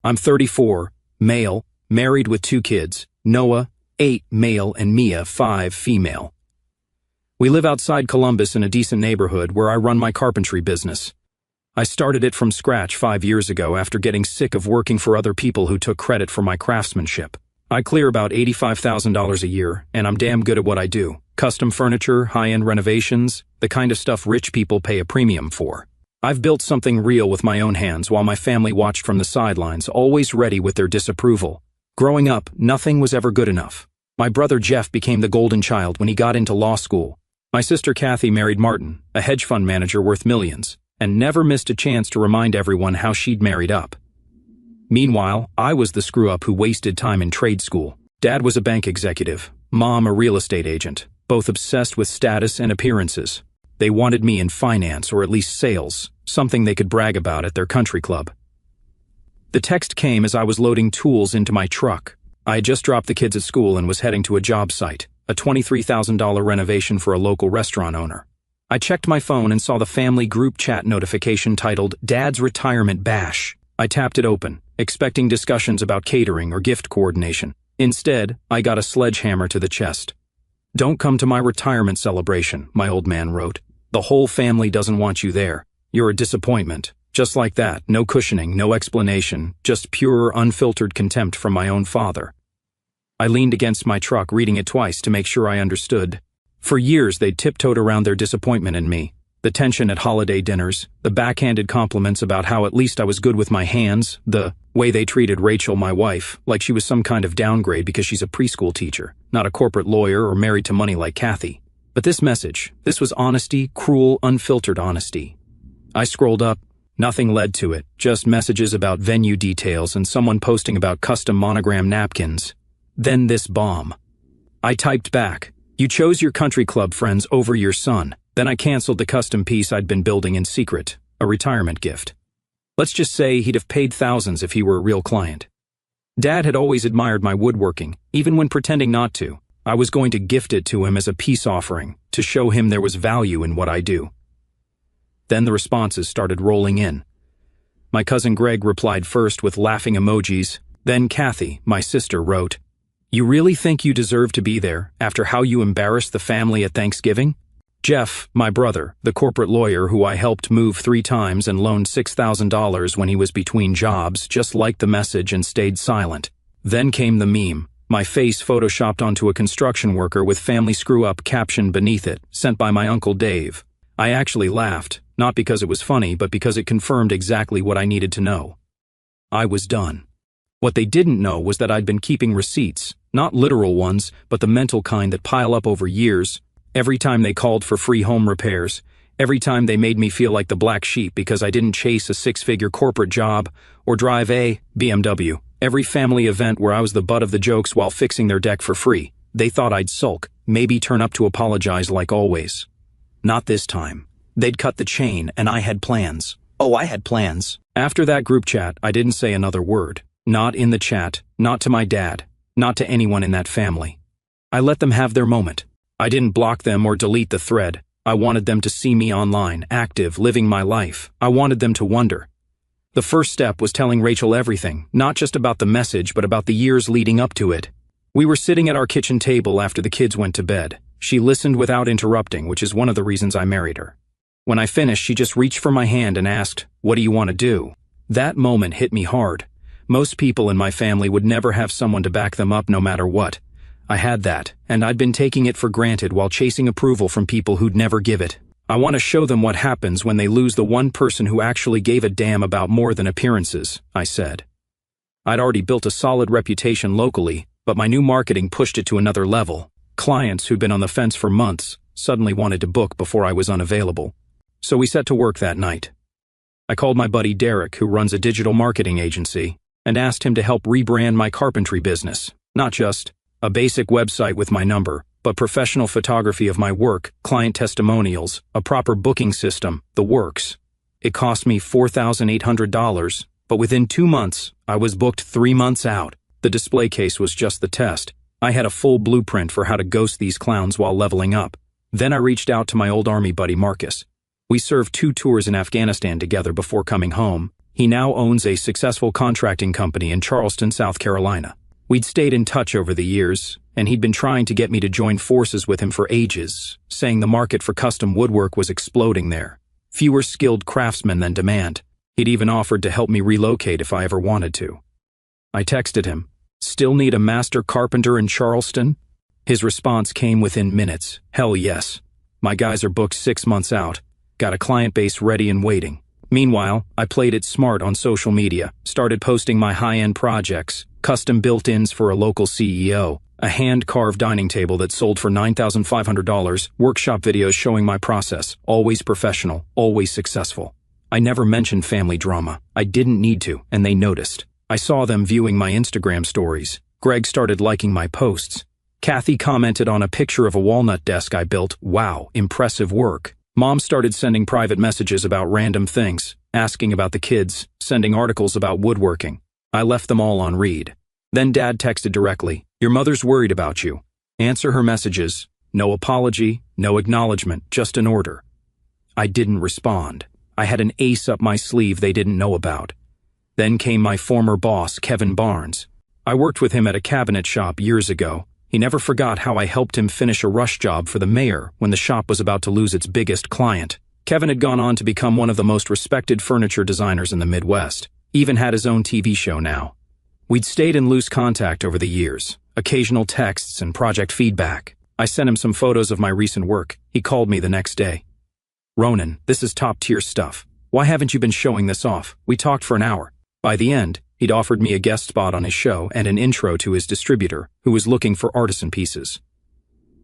I'm 34, male, married with 2 kids, Noah, 8, male, and Mia, 5, female. We live outside Columbus in a decent neighborhood where I run my carpentry business. I started it from scratch 5 years ago after getting sick of working for other people who took credit for my craftsmanship. I clear about $85,000 a year, and I'm damn good at what I do. Custom furniture, high-end renovations, the kind of stuff rich people pay a premium for. I've built something real with my own hands while my family watched from the sidelines, always ready with their disapproval. Growing up, nothing was ever good enough. My brother Jeff became the golden child when he got into law school. My sister Kathy married Martin, a hedge fund manager worth millions, and never missed a chance to remind everyone how she'd married up. Meanwhile, I was the screw-up who wasted time in trade school. Dad was a bank executive, Mom a real estate agent, both obsessed with status and appearances. They wanted me in finance or at least sales, something they could brag about at their country club. The text came as I was loading tools into my truck. I had just dropped the kids at school and was heading to a job site, a $23,000 renovation for a local restaurant owner. I checked my phone and saw the family group chat notification titled Dad's Retirement Bash. I tapped it open, expecting discussions about catering or gift coordination. Instead, I got a sledgehammer to the chest. "Don't come to my retirement celebration," my old man wrote. "The whole family doesn't want you there. You're a disappointment." Just like that, no cushioning, no explanation, just pure, unfiltered contempt from my own father. I leaned against my truck, reading it twice to make sure I understood. For years, they'd tiptoed around their disappointment in me. The tension at holiday dinners, the backhanded compliments about how at least I was good with my hands, the way they treated Rachel, my wife, like she was some kind of downgrade because she's a preschool teacher, not a corporate lawyer or married to money like Kathy. But this message, this was honesty, cruel, unfiltered honesty. I scrolled up. Nothing led to it, just messages about venue details and someone posting about custom monogram napkins. Then this bomb. I typed back, "You chose your country club friends over your son." Then I canceled the custom piece I'd been building in secret, a retirement gift. Let's just say he'd have paid thousands if he were a real client. Dad had always admired my woodworking, even when pretending not to. I was going to gift it to him as a peace offering, to show him there was value in what I do. Then the responses started rolling in. My cousin Greg replied first with laughing emojis. Then Kathy, my sister, wrote, "You really think you deserve to be there after how you embarrassed the family at Thanksgiving?" Jeff, my brother, the corporate lawyer who I helped move 3 times and loaned $6,000 when he was between jobs, just liked the message and stayed silent. Then came the meme, my face photoshopped onto a construction worker with family screw-up captioned beneath it, sent by my Uncle Dave. I actually laughed, not because it was funny, but because it confirmed exactly what I needed to know. I was done. What they didn't know was that I'd been keeping receipts, not literal ones, but the mental kind that pile up over years. Every time they called for free home repairs, every time they made me feel like the black sheep because I didn't chase a 6-figure corporate job or drive a BMW, every family event where I was the butt of the jokes while fixing their deck for free, they thought I'd sulk, maybe turn up to apologize like always. Not this time. They'd cut the chain, and I had plans. Oh, I had plans. After that group chat, I didn't say another word. Not in the chat, not to my dad, not to anyone in that family. I let them have their moment. I didn't block them or delete the thread. I wanted them to see me online, active, living my life. I wanted them to wonder. The first step was telling Rachel everything, not just about the message, but about the years leading up to it. We were sitting at our kitchen table after the kids went to bed. She listened without interrupting, which is one of the reasons I married her. When I finished, she just reached for my hand and asked, "What do you want to do?" That moment hit me hard. Most people in my family would never have someone to back them up no matter what. I had that, and I'd been taking it for granted while chasing approval from people who'd never give it. I want to show them what happens when they lose the one person who actually gave a damn about more than appearances, I said. I'd already built a solid reputation locally, but my new marketing pushed it to another level. Clients who'd been on the fence for months suddenly wanted to book before I was unavailable. So we set to work that night. I called my buddy Derek, who runs a digital marketing agency, and asked him to help rebrand my carpentry business, not just a basic website with my number, but professional photography of my work, client testimonials, a proper booking system, the works. It cost me $4,800, but within 2 months, I was booked 3 months out. The display case was just the test. I had a full blueprint for how to ghost these clowns while leveling up. Then I reached out to my old army buddy Marcus. We served 2 tours in Afghanistan together before coming home. He now owns a successful contracting company in Charleston, South Carolina. We'd stayed in touch over the years, and he'd been trying to get me to join forces with him for ages, saying the market for custom woodwork was exploding there. Fewer skilled craftsmen than demand. He'd even offered to help me relocate if I ever wanted to. I texted him, "Still need a master carpenter in Charleston?" His response came within minutes. "Hell yes. My guys are booked 6 months out. Got a client base ready and waiting." Meanwhile, I played it smart on social media, started posting my high-end projects, custom built-ins for a local CEO, a hand-carved dining table that sold for $9,500, workshop videos showing my process, always professional, always successful. I never mentioned family drama. I didn't need to, and they noticed. I saw them viewing my Instagram stories. Greg started liking my posts. Kathy commented on a picture of a walnut desk I built. "Wow, impressive work." Mom started sending private messages about random things, asking about the kids, sending articles about woodworking. I left them all on read. Then Dad texted directly, "Your mother's worried about you. Answer her messages." No apology, no acknowledgement, just an order. I didn't respond. I had an ace up my sleeve they didn't know about. Then came my former boss, Kevin Barnes. I worked with him at a cabinet shop years ago. He never forgot how I helped him finish a rush job for the mayor when the shop was about to lose its biggest client. Kevin had gone on to become one of the most respected furniture designers in the Midwest, even had his own TV show now. We'd stayed in loose contact over the years, occasional texts and project feedback. I sent him some photos of my recent work. He called me the next day. "Ronan, this is top-tier stuff. Why haven't you been showing this off? We talked for an hour." By the end, he'd offered me a guest spot on his show and an intro to his distributor, who was looking for artisan pieces.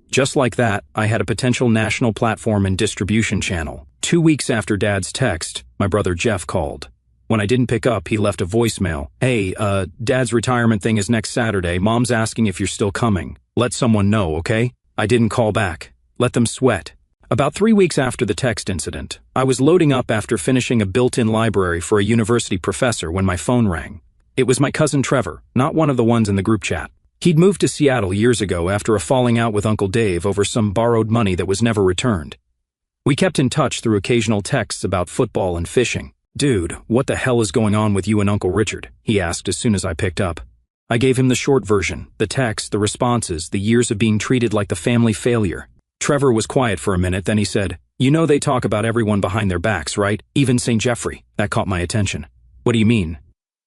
Just like that, I had a potential national platform and distribution channel. 2 weeks after Dad's text, my brother Jeff called. When I didn't pick up, he left a voicemail. "Hey, Dad's retirement thing is next Saturday. Mom's asking if you're still coming. Let someone know, okay?" I didn't call back. Let them sweat. About 3 weeks after the text incident, I was loading up after finishing a built-in library for a university professor when my phone rang. It was my cousin Trevor, not one of the ones in the group chat. He'd moved to Seattle years ago after a falling out with Uncle Dave over some borrowed money that was never returned. We kept in touch through occasional texts about football and fishing. "Dude, what the hell is going on with you and Uncle Richard?" he asked as soon as I picked up. I gave him the short version, the text, the responses, the years of being treated like the family failure. Trevor was quiet for a minute, then he said, "You know they talk about everyone behind their backs, right? Even St. Jeffrey." That caught my attention. "What do you mean?"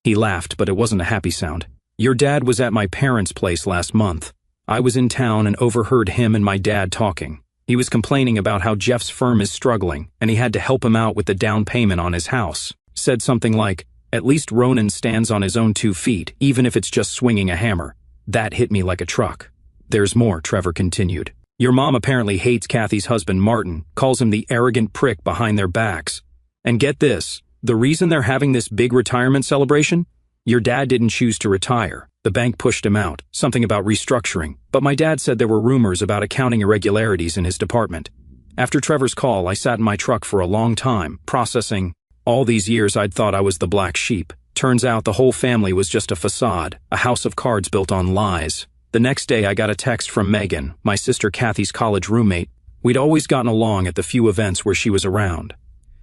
He laughed, but it wasn't a happy sound. "Your dad was at my parents' place last month. I was in town and overheard him and my dad talking. He was complaining about how Jeff's firm is struggling, and he had to help him out with the down payment on his house. Said something like, 'At least Ronan stands on his own 2 feet, even if it's just swinging a hammer.' That hit me like a truck." "There's more," Trevor continued. "Your mom apparently hates Kathy's husband Martin, calls him the arrogant prick behind their backs. And get this, the reason they're having this big retirement celebration? Your dad didn't choose to retire. The bank pushed him out, something about restructuring, but my dad said there were rumors about accounting irregularities in his department. After Trevor's call, I sat in my truck for a long time, processing. All these years I'd thought I was the black sheep. Turns out the whole family was just a facade, a house of cards built on lies. The next day I got a text from Megan, my sister Kathy's college roommate. We'd always gotten along at the few events where she was around.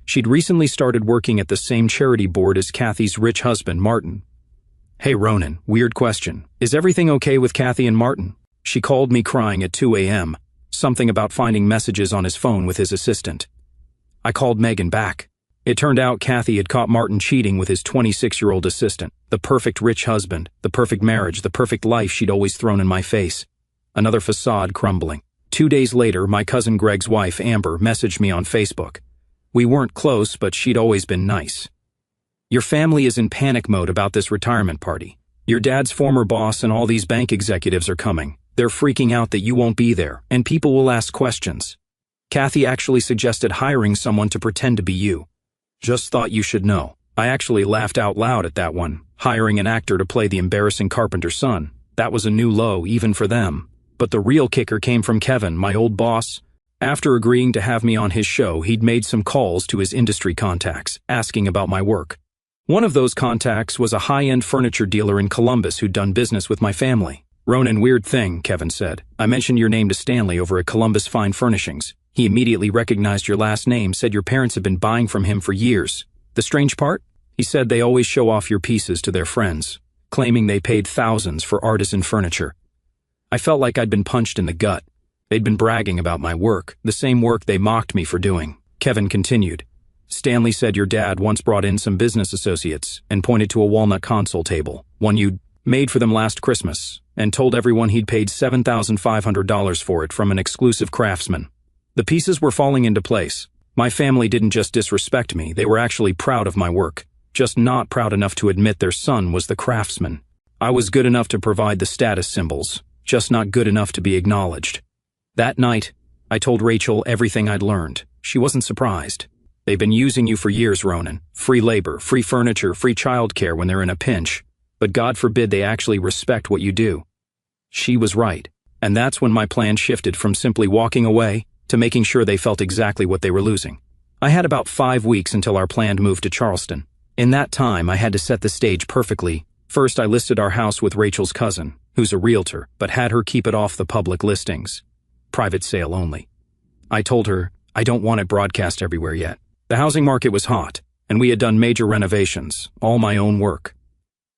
She'd recently started working at the same charity board as Kathy's rich husband, Martin. "Hey Ronan, weird question. Is everything okay with Kathy and Martin?" She called me crying at 2 a.m., something about finding messages on his phone with his assistant. I called Megan back. It turned out Kathy had caught Martin cheating with his 26-year-old assistant, the perfect rich husband, the perfect marriage, the perfect life she'd always thrown in my face. Another facade crumbling. 2 days later, my cousin Greg's wife, Amber, messaged me on Facebook. We weren't close, but she'd always been nice. "Your family is in panic mode about this retirement party. Your dad's former boss and all these bank executives are coming. They're freaking out that you won't be there, and people will ask questions. Kathy actually suggested hiring someone to pretend to be you. Just thought you should know." I actually laughed out loud at that one, hiring an actor to play the embarrassing carpenter's son. That was a new low, even for them. But the real kicker came from Kevin, my old boss. After agreeing to have me on his show, he'd made some calls to his industry contacts, asking about my work. One of those contacts was a high-end furniture dealer in Columbus who'd done business with my family. "Ronan, weird thing," Kevin said. "I mentioned your name to Stanley over at Columbus Fine Furnishings. He immediately recognized your last name, said your parents had been buying from him for years. The strange part? He said they always show off your pieces to their friends, claiming they paid thousands for artisan furniture. I felt like I'd been punched in the gut. They'd been bragging about my work, the same work they mocked me for doing. Kevin continued. Stanley said your dad once brought in some business associates and pointed to a walnut console table, one you'd made for them last Christmas, and told everyone he'd paid $7,500 for it from an exclusive craftsman. The pieces were falling into place. My family didn't just disrespect me, they were actually proud of my work, just not proud enough to admit their son was the craftsman. I was good enough to provide the status symbols, just not good enough to be acknowledged. That night, I told Rachel everything I'd learned. She wasn't surprised. They've been using you for years, Ronan. Free labor, free furniture, free childcare when they're in a pinch. But God forbid they actually respect what you do. She was right. And that's when my plan shifted from simply walking away to making sure they felt exactly what they were losing. I had about 5 weeks until our planned move to Charleston. In that time, I had to set the stage perfectly. First, I listed our house with Rachel's cousin, who's a realtor, but had her keep it off the public listings. Private sale only. I told her, I don't want it broadcast everywhere yet. The housing market was hot, and we had done major renovations, all my own work.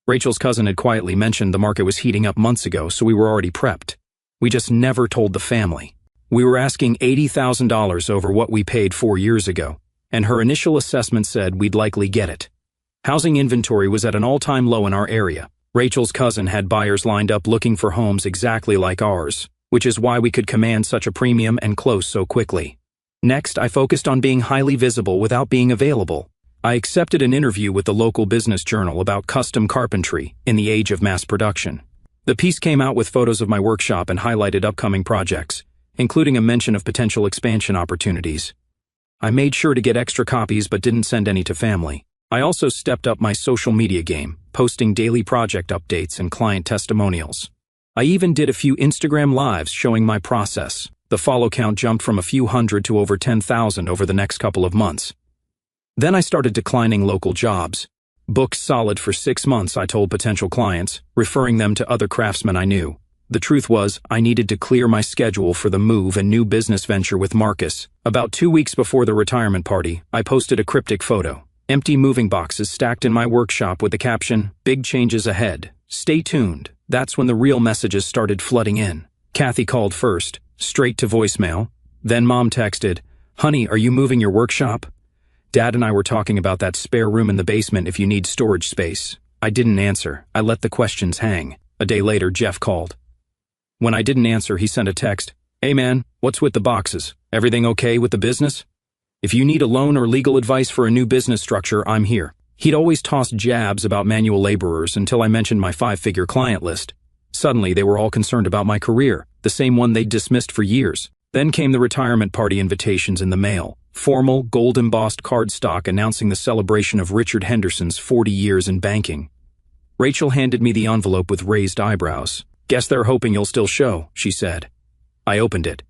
Rachel's cousin had quietly mentioned the market was heating up months ago, so we were already prepped. We just never told the family. We were asking $80,000 over what we paid 4 years ago, and her initial assessment said we'd likely get it. Housing inventory was at an all-time low in our area. Rachel's cousin had buyers lined up looking for homes exactly like ours, which is why we could command such a premium and close so quickly. Next, I focused on being highly visible without being available. I accepted an interview with the local business journal about custom carpentry in the age of mass production. The piece came out with photos of my workshop and highlighted upcoming projects, including a mention of potential expansion opportunities. I made sure to get extra copies but didn't send any to family. I also stepped up my social media game, posting daily project updates and client testimonials. I even did a few Instagram lives showing my process. The follow count jumped from a few hundred to over 10,000 over the next couple of months. Then I started declining local jobs. Booked solid for 6 months, I told potential clients, referring them to other craftsmen I knew. The truth was, I needed to clear my schedule for the move and new business venture with Marcus. About 2 weeks before the retirement party, I posted a cryptic photo. Empty moving boxes stacked in my workshop with the caption, "Big changes ahead. Stay tuned." That's when the real messages started flooding in. Kathy called first, straight to voicemail. Then Mom texted, "Honey, are you moving your workshop? Dad and I were talking about that spare room in the basement if you need storage space." I didn't answer. I let the questions hang. A day later, Jeff called. When I didn't answer, he sent a text. "Hey man, what's with the boxes? Everything okay with the business? If you need a loan or legal advice for a new business structure, I'm here." He'd always tossed jabs about manual laborers until I mentioned my 5-figure client list. Suddenly, they were all concerned about my career, the same one they'd dismissed for years. Then came the retirement party invitations in the mail. Formal, gold-embossed cardstock announcing the celebration of Richard Henderson's 40 years in banking. Rachel handed me the envelope with raised eyebrows. "Guess they're hoping you'll still show," she said. I opened it.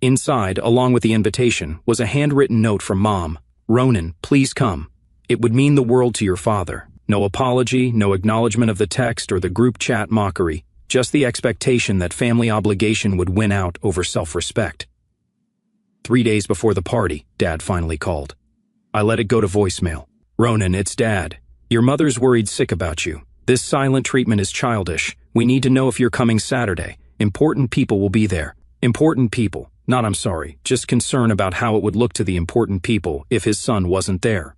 Inside, along with the invitation, was a handwritten note from Mom. "Ronan, please come. It would mean the world to your father." No apology, no acknowledgement of the text or the group chat mockery, just the expectation that family obligation would win out over self-respect. 3 days before the party, Dad finally called. I let it go to voicemail. "Ronan, it's Dad. Your mother's worried sick about you. This silent treatment is childish. We need to know if you're coming Saturday. Important people will be there." Important people. Not I'm sorry, just concern about how it would look to the important people if his son wasn't there.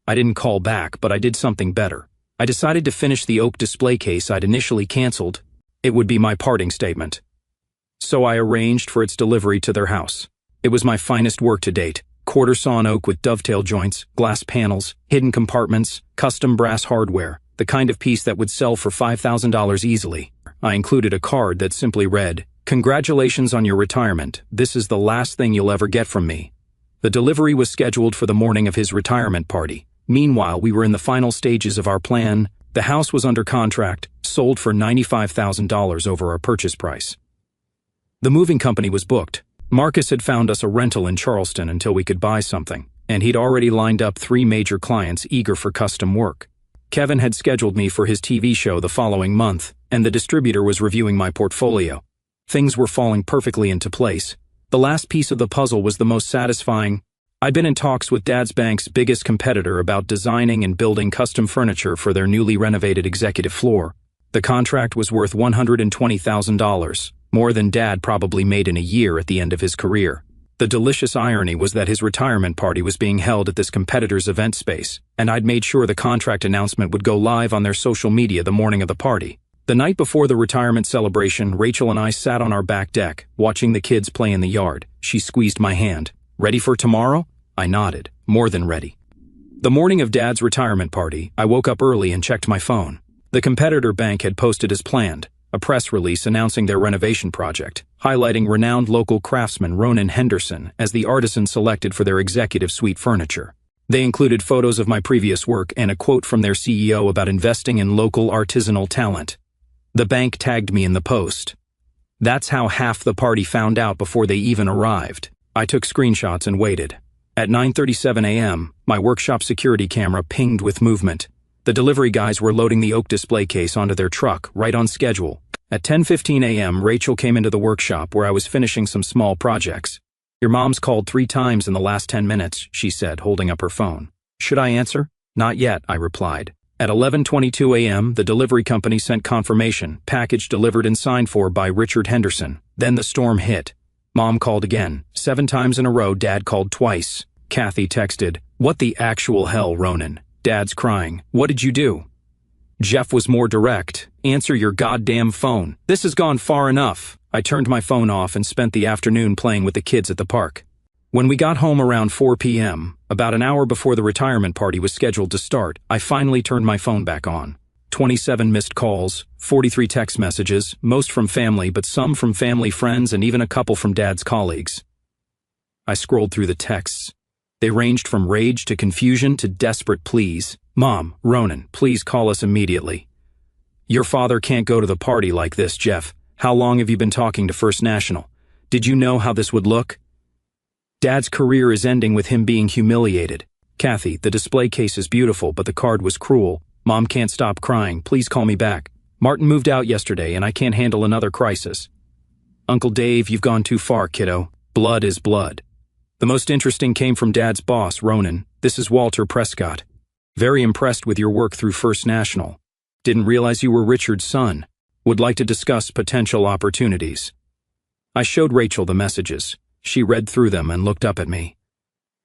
I didn't call back, but I did something better. I decided to finish the oak display case I'd initially canceled. It would be my parting statement. So I arranged for its delivery to their house. It was my finest work to date. Quarter sawn oak with dovetail joints, glass panels, hidden compartments, custom brass hardware, the kind of piece that would sell for $5,000 easily. I included a card that simply read, "Congratulations on your retirement. This is the last thing you'll ever get from me." The delivery was scheduled for the morning of his retirement party. Meanwhile, we were in the final stages of our plan. The house was under contract, sold for $95,000 over our purchase price. The moving company was booked. Marcus had found us a rental in Charleston until we could buy something, and he'd already lined up 3 major clients eager for custom work. Kevin had scheduled me for his TV show the following month, and the distributor was reviewing my portfolio. Things were falling perfectly into place. The last piece of the puzzle was the most satisfying. I'd been in talks with Dad's bank's biggest competitor about designing and building custom furniture for their newly renovated executive floor. The contract was worth $120,000, more than Dad probably made in a year at the end of his career. The delicious irony was that his retirement party was being held at this competitor's event space, and I'd made sure the contract announcement would go live on their social media the morning of the party. The night before the retirement celebration, Rachel and I sat on our back deck, watching the kids play in the yard. She squeezed my hand. "Ready for tomorrow?" I nodded. More than ready. The morning of Dad's retirement party, I woke up early and checked my phone. The competitor bank had posted as planned, a press release announcing their renovation project, highlighting renowned local craftsman Ronan Henderson as the artisan selected for their executive suite furniture. They included photos of my previous work and a quote from their CEO about investing in local artisanal talent. The bank tagged me in the post. That's how half the party found out before they even arrived. I took screenshots and waited. At 9:37 a.m., my workshop security camera pinged with movement. The delivery guys were loading the oak display case onto their truck, right on schedule. At 10:15 a.m., Rachel came into the workshop where I was finishing some small projects. "Your mom's called 3 times in the last 10 minutes, she said, holding up her phone. "Should I answer?" "Not yet," I replied. At 11:22 a.m., the delivery company sent confirmation, package delivered and signed for by Richard Henderson. Then the storm hit. Mom called again. 7 times in a row, Dad called twice. Kathy texted, "What the actual hell, Ronan?" Dad's crying. "What did you do?" Jeff was more direct. "Answer your goddamn phone. This has gone far enough." I turned my phone off and spent the afternoon playing with the kids at the park. When we got home around 4 p.m., about an hour before the retirement party was scheduled to start, I finally turned my phone back on. 27 missed calls, 43 text messages, most from family, but some from family friends and even a couple from Dad's colleagues. I scrolled through the texts. They ranged from rage to confusion to desperate pleas. "Mom, Ronan, please call us immediately. Your father can't go to the party like this, Jeff. How long have you been talking to First National? Did you know how this would look? Dad's career is ending with him being humiliated. Kathy, the display case is beautiful, but the card was cruel. Mom can't stop crying. Please call me back. Martin moved out yesterday and I can't handle another crisis. Uncle Dave, you've gone too far, kiddo. Blood is blood." The most interesting came from Dad's boss, Ronan. "This is Walter Prescott. Very impressed with your work through First National. Didn't realize you were Richard's son. Would like to discuss potential opportunities." I showed Rachel the messages. She read through them and looked up at me.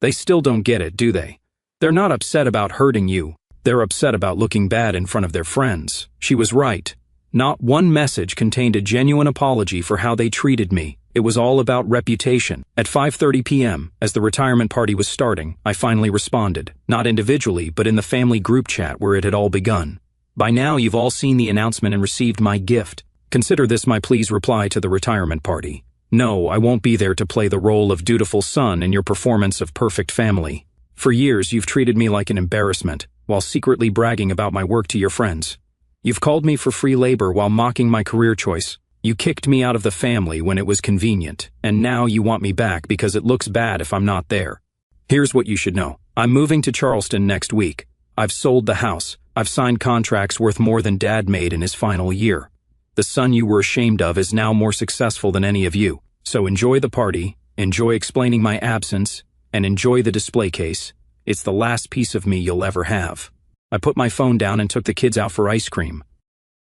"They still don't get it, do they? They're not upset about hurting you. They're upset about looking bad in front of their friends." She was right. Not one message contained a genuine apology for how they treated me. It was all about reputation. At 5:30 p.m., as the retirement party was starting, I finally responded, not individually, but in the family group chat where it had all begun. "By now, you've all seen the announcement and received my gift. Consider this my please reply to the retirement party. No, I won't be there to play the role of dutiful son in your performance of perfect family. For years, you've treated me like an embarrassment, while secretly bragging about my work to your friends. You've called me for free labor while mocking my career choice. You kicked me out of the family when it was convenient, and now you want me back because it looks bad if I'm not there. Here's what you should know. I'm moving to Charleston next week. I've sold the house. I've signed contracts worth more than Dad made in his final year. The son you were ashamed of is now more successful than any of you. So enjoy the party, enjoy explaining my absence, and enjoy the display case. It's the last piece of me you'll ever have." I put my phone down and took the kids out for ice cream.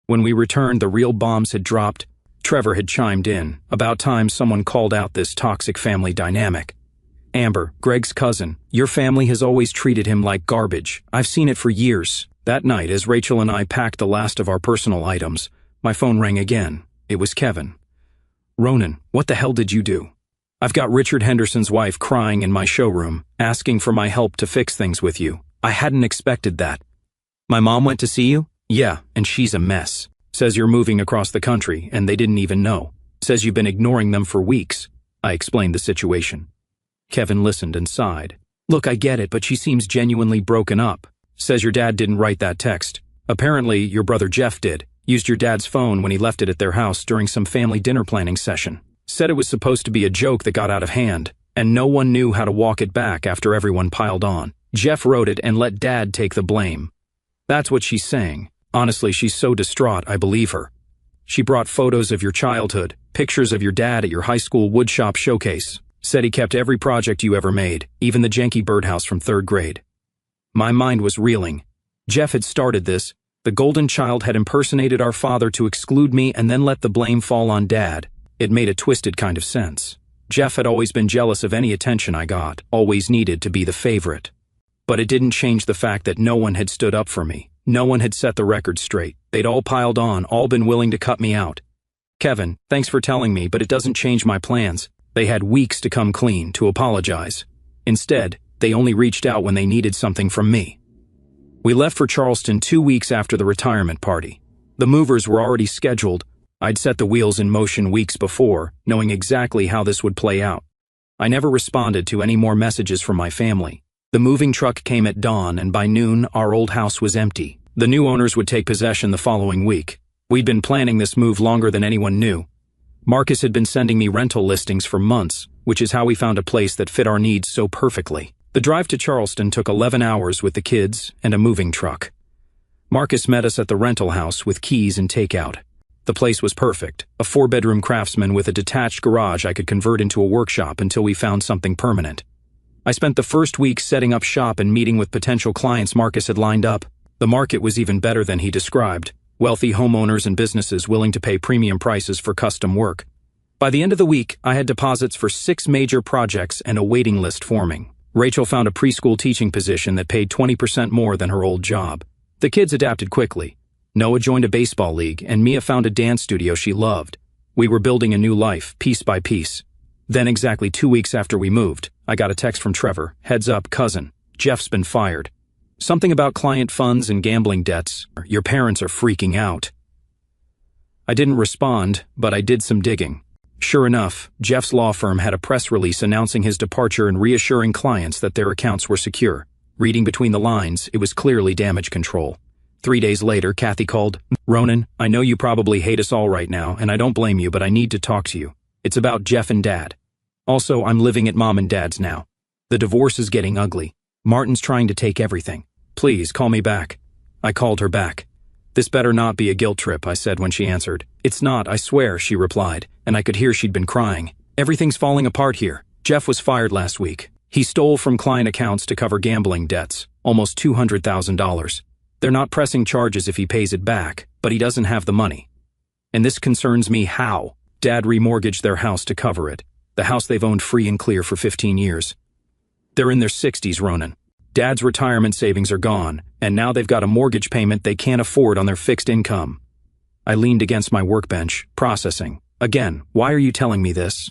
When we returned, the real bombs had dropped. Trevor had chimed in. About time someone called out this toxic family dynamic. "Amber, Greg's cousin, your family has always treated him like garbage. I've seen it for years." That night, as Rachel and I packed the last of our personal items, my phone rang again. It was Kevin. "Ronan, what the hell did you do? I've got Richard Henderson's wife crying in my showroom, asking for my help to fix things with you. I hadn't expected that." "My mom went to see you?" "Yeah, and she's a mess. Says you're moving across the country, and they didn't even know. Says you've been ignoring them for weeks." I explained the situation. Kevin listened and sighed. "Look, I get it, but she seems genuinely broken up. Says your dad didn't write that text. Apparently, your brother Jeff did. Used your dad's phone when he left it at their house during some family dinner planning session. Said it was supposed to be a joke that got out of hand, and no one knew how to walk it back after everyone piled on. Jeff wrote it and let Dad take the blame. That's what she's saying. Honestly, she's so distraught, I believe her. She brought photos of your childhood, pictures of your dad at your high school woodshop showcase. Said he kept every project you ever made, even the janky birdhouse from 3rd grade. My mind was reeling. Jeff had started this. The golden child had impersonated our father to exclude me and then let the blame fall on Dad. It made a twisted kind of sense. Jeff had always been jealous of any attention I got, always needed to be the favorite. But it didn't change the fact that no one had stood up for me. No one had set the record straight. They'd all piled on, all been willing to cut me out. Kevin, thanks for telling me, but it doesn't change my plans. They had weeks to come clean, to apologize. Instead, they only reached out when they needed something from me. We left for Charleston 2 weeks after the retirement party. The movers were already scheduled. I'd set the wheels in motion weeks before, knowing exactly how this would play out. I never responded to any more messages from my family. The moving truck came at dawn, and by noon, our old house was empty. The new owners would take possession the following week. We'd been planning this move longer than anyone knew. Marcus had been sending me rental listings for months, which is how we found a place that fit our needs so perfectly. The drive to Charleston took 11 hours with the kids and a moving truck. Marcus met us at the rental house with keys and takeout. The place was perfect, a 4-bedroom craftsman with a detached garage I could convert into a workshop until we found something permanent. I spent the first week setting up shop and meeting with potential clients Marcus had lined up. The market was even better than he described. Wealthy homeowners and businesses willing to pay premium prices for custom work. By the end of the week, I had deposits for 6 major projects and a waiting list forming. Rachel found a preschool teaching position that paid 20% more than her old job. The kids adapted quickly. Noah joined a baseball league, and Mia found a dance studio she loved. We were building a new life, piece by piece. Then, exactly 2 weeks after we moved, I got a text from Trevor. Heads up, cousin. Jeff's been fired. Something about client funds and gambling debts. Your parents are freaking out. I didn't respond, but I did some digging. Sure enough, Jeff's law firm had a press release announcing his departure and reassuring clients that their accounts were secure. Reading between the lines, it was clearly damage control. 3 days later, Kathy called. Ronan, I know you probably hate us all right now, and I don't blame you, but I need to talk to you. It's about Jeff and Dad. Also, I'm living at Mom and Dad's now. The divorce is getting ugly. Martin's trying to take everything. Please, call me back. I called her back. This better not be a guilt trip, I said when she answered. It's not, I swear, she replied, and I could hear she'd been crying. Everything's falling apart here. Jeff was fired last week. He stole from client accounts to cover gambling debts, almost $200,000. They're not pressing charges if he pays it back, but he doesn't have the money. And this concerns me how. Dad remortgaged their house to cover it, the house they've owned free and clear for 15 years. They're in their 60s, Ronan. Dad's retirement savings are gone, and now they've got a mortgage payment they can't afford on their fixed income. I leaned against my workbench, processing. Again, why are you telling me this?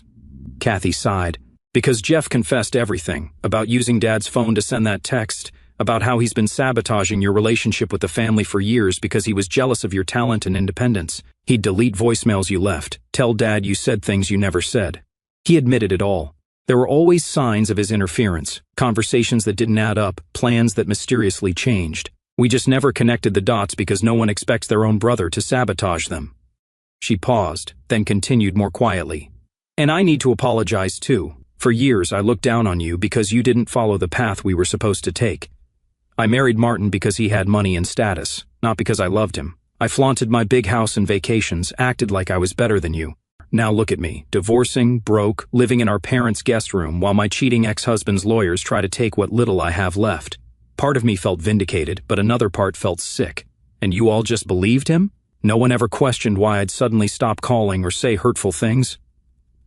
Kathy sighed. Because Jeff confessed everything, about using Dad's phone to send that text, about how he's been sabotaging your relationship with the family for years because he was jealous of your talent and independence. He'd delete voicemails you left, tell Dad you said things you never said. He admitted it all. There were always signs of his interference, conversations that didn't add up, plans that mysteriously changed. We just never connected the dots because no one expects their own brother to sabotage them. She paused, then continued more quietly. And I need to apologize too. For years I looked down on you because you didn't follow the path we were supposed to take. I married Martin because he had money and status, not because I loved him. I flaunted my big house and vacations, acted like I was better than you. Now look at me, divorcing, broke, living in our parents' guest room while my cheating ex-husband's lawyers try to take what little I have left. Part of me felt vindicated, but another part felt sick. And you all just believed him? No one ever questioned why I'd suddenly stop calling or say hurtful things?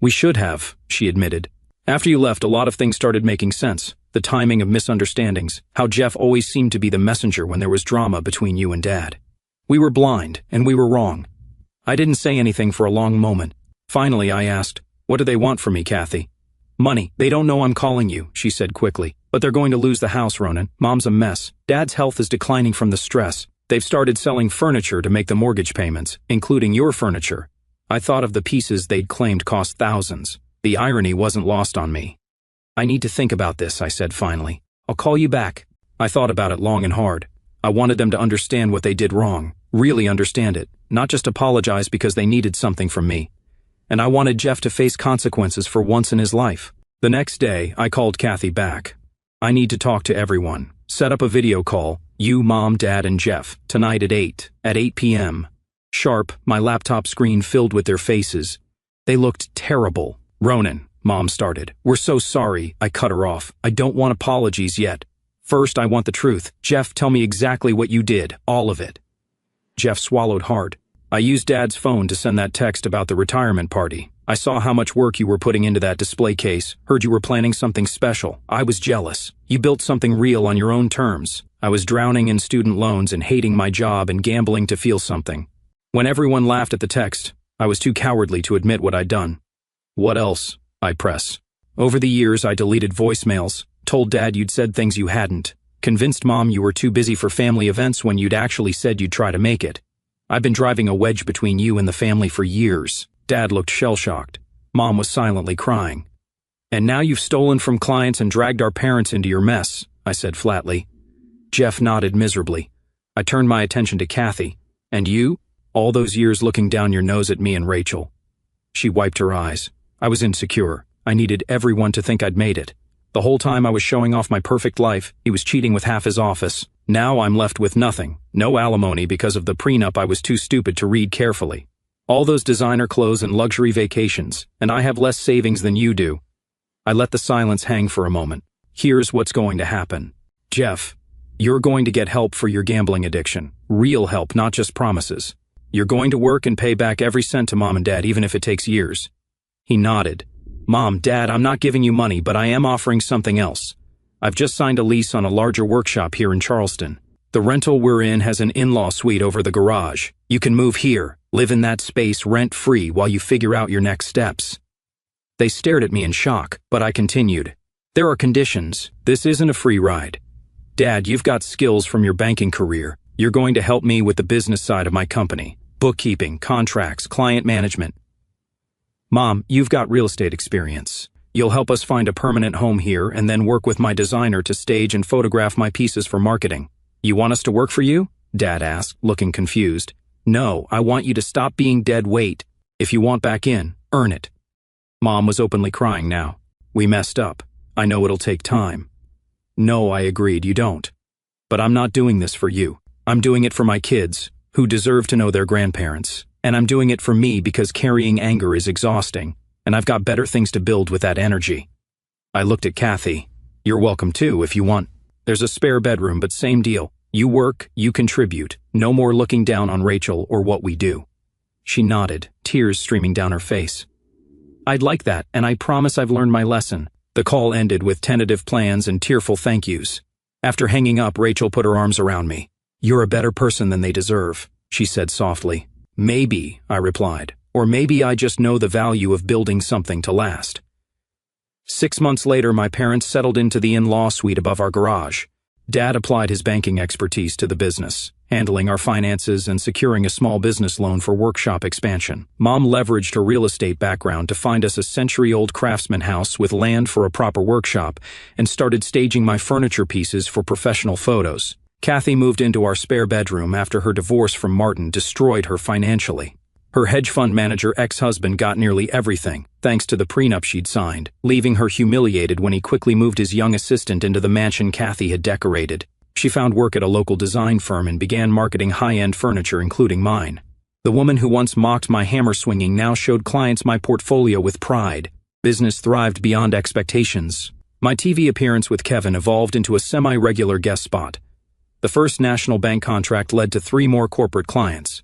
We should have, she admitted. After you left, a lot of things started making sense. The timing of misunderstandings, how Jeff always seemed to be the messenger when there was drama between you and Dad. We were blind, and we were wrong. I didn't say anything for a long moment. Finally, I asked, what do they want from me, Kathy? Money. They don't know I'm calling you, she said quickly. But they're going to lose the house, Ronan. Mom's a mess. Dad's health is declining from the stress. They've started selling furniture to make the mortgage payments, including your furniture. I thought of the pieces they'd claimed cost thousands. The irony wasn't lost on me. I need to think about this, I said finally. I'll call you back. I thought about it long and hard. I wanted them to understand what they did wrong, really understand it, not just apologize because they needed something from me. And I wanted Jeff to face consequences for once in his life. The next day, I called Kathy back. I need to talk to everyone. Set up a video call, you, Mom, Dad, and Jeff, tonight at 8 p.m. Sharp, my laptop screen filled with their faces. They looked terrible. Ronan, Mom started. "We're so sorry," I cut her off. "I don't want apologies yet. First, I want the truth. Jeff, tell me exactly what you did, all of it." Jeff swallowed hard. "I used Dad's phone to send that text about the retirement party. I saw how much work you were putting into that display case, heard you were planning something special. I was jealous. You built something real on your own terms. I was drowning in student loans and hating my job and gambling to feel something. When everyone laughed at the text, I was too cowardly to admit what I'd done." "What else?" I press. "Over the years, I deleted voicemails, told Dad you'd said things you hadn't, convinced Mom you were too busy for family events when you'd actually said you'd try to make it. I've been driving a wedge between you and the family for years." Dad looked shell-shocked. Mom was silently crying. "And now you've stolen from clients and dragged our parents into your mess," I said flatly. Jeff nodded miserably. I turned my attention to Kathy. "And you? All those years looking down your nose at me and Rachel." She wiped her eyes. I was insecure. I needed everyone to think I'd made it. The whole time I was showing off my perfect life, he was cheating with half his office. Now I'm left with nothing. No alimony because of the prenup I was too stupid to read carefully. All those designer clothes and luxury vacations, and I have less savings than you do. I let the silence hang for a moment. Here's what's going to happen. Jeff, you're going to get help for your gambling addiction. Real help, not just promises. You're going to work and pay back every cent to Mom and Dad, even if it takes years. He nodded. Mom, Dad, I'm not giving you money, but I am offering something else. I've just signed a lease on a larger workshop here in Charleston. The rental we're in has an in-law suite over the garage. You can move here, live in that space rent-free while you figure out your next steps. They stared at me in shock, but I continued. There are conditions. This isn't a free ride. Dad, you've got skills from your banking career. You're going to help me with the business side of my company. Bookkeeping, contracts, client management. Mom, you've got real estate experience. You'll help us find a permanent home here and then work with my designer to stage and photograph my pieces for marketing. You want us to work for you? Dad asked, looking confused. No, I want you to stop being dead weight. If you want back in, earn it. Mom was openly crying now. We messed up. I know it'll take time. No, I agreed, you don't. But I'm not doing this for you. I'm doing it for my kids, who deserve to know their grandparents. And I'm doing it for me because carrying anger is exhausting, and I've got better things to build with that energy. I looked at Kathy. You're welcome too, if you want. There's a spare bedroom, but same deal. You work, you contribute. No more looking down on Rachel or what we do. She nodded, tears streaming down her face. I'd like that, and I promise I've learned my lesson. The call ended with tentative plans and tearful thank yous. After hanging up, Rachel put her arms around me. You're a better person than they deserve, she said softly. Maybe, I replied, or maybe I just know the value of building something to last. 6 months later, my parents settled into the in-law suite above our garage. Dad applied his banking expertise to the business, handling our finances and securing a small business loan for workshop expansion. Mom leveraged her real estate background to find us a century-old craftsman house with land for a proper workshop and started staging my furniture pieces for professional photos. Kathy moved into our spare bedroom after her divorce from Martin destroyed her financially. Her hedge fund manager ex-husband got nearly everything, thanks to the prenup she'd signed, leaving her humiliated when he quickly moved his young assistant into the mansion Kathy had decorated. She found work at a local design firm and began marketing high-end furniture, including mine. The woman who once mocked my hammer swinging now showed clients my portfolio with pride. Business thrived beyond expectations. My TV appearance with Kevin evolved into a semi-regular guest spot. The first national bank contract led to 3 more corporate clients.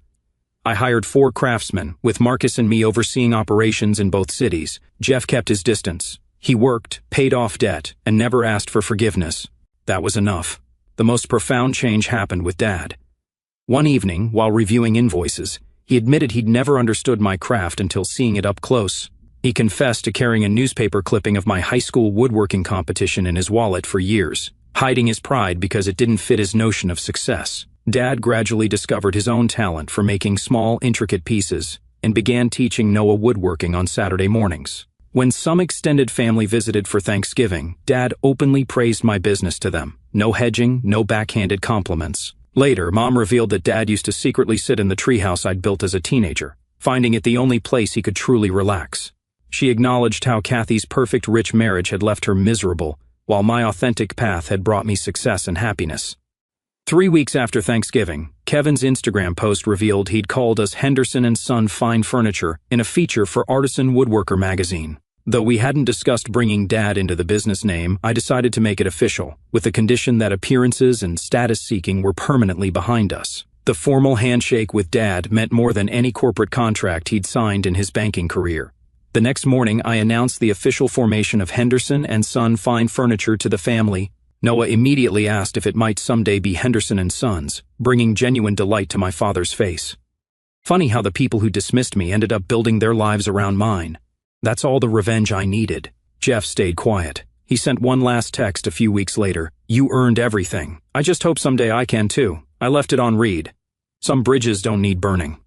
I hired 4 craftsmen, with Marcus and me overseeing operations in both cities. Jeff kept his distance. He worked, paid off debt, and never asked for forgiveness. That was enough. The most profound change happened with Dad. One evening, while reviewing invoices, he admitted he'd never understood my craft until seeing it up close. He confessed to carrying a newspaper clipping of my high school woodworking competition in his wallet for years, hiding his pride because it didn't fit his notion of success. Dad gradually discovered his own talent for making small, intricate pieces and began teaching Noah woodworking on Saturday mornings. When some extended family visited for Thanksgiving, Dad openly praised my business to them. No hedging, no backhanded compliments. Later, Mom revealed that Dad used to secretly sit in the treehouse I'd built as a teenager, finding it the only place he could truly relax. She acknowledged how Kathy's perfect rich marriage had left her miserable, while my authentic path had brought me success and happiness. 3 weeks after Thanksgiving, Kevin's Instagram post revealed he'd called us Henderson & Son Fine Furniture in a feature for Artisan Woodworker magazine. Though we hadn't discussed bringing Dad into the business name, I decided to make it official, with the condition that appearances and status seeking were permanently behind us. The formal handshake with Dad meant more than any corporate contract he'd signed in his banking career. The next morning, I announced the official formation of Henderson and Son Fine Furniture to the family. Noah immediately asked if it might someday be Henderson and Sons, bringing genuine delight to my father's face. Funny how the people who dismissed me ended up building their lives around mine. That's all the revenge I needed. Jeff stayed quiet. He sent one last text a few weeks later. "You earned everything. I just hope someday I can too. I left it on read. Some bridges don't need burning."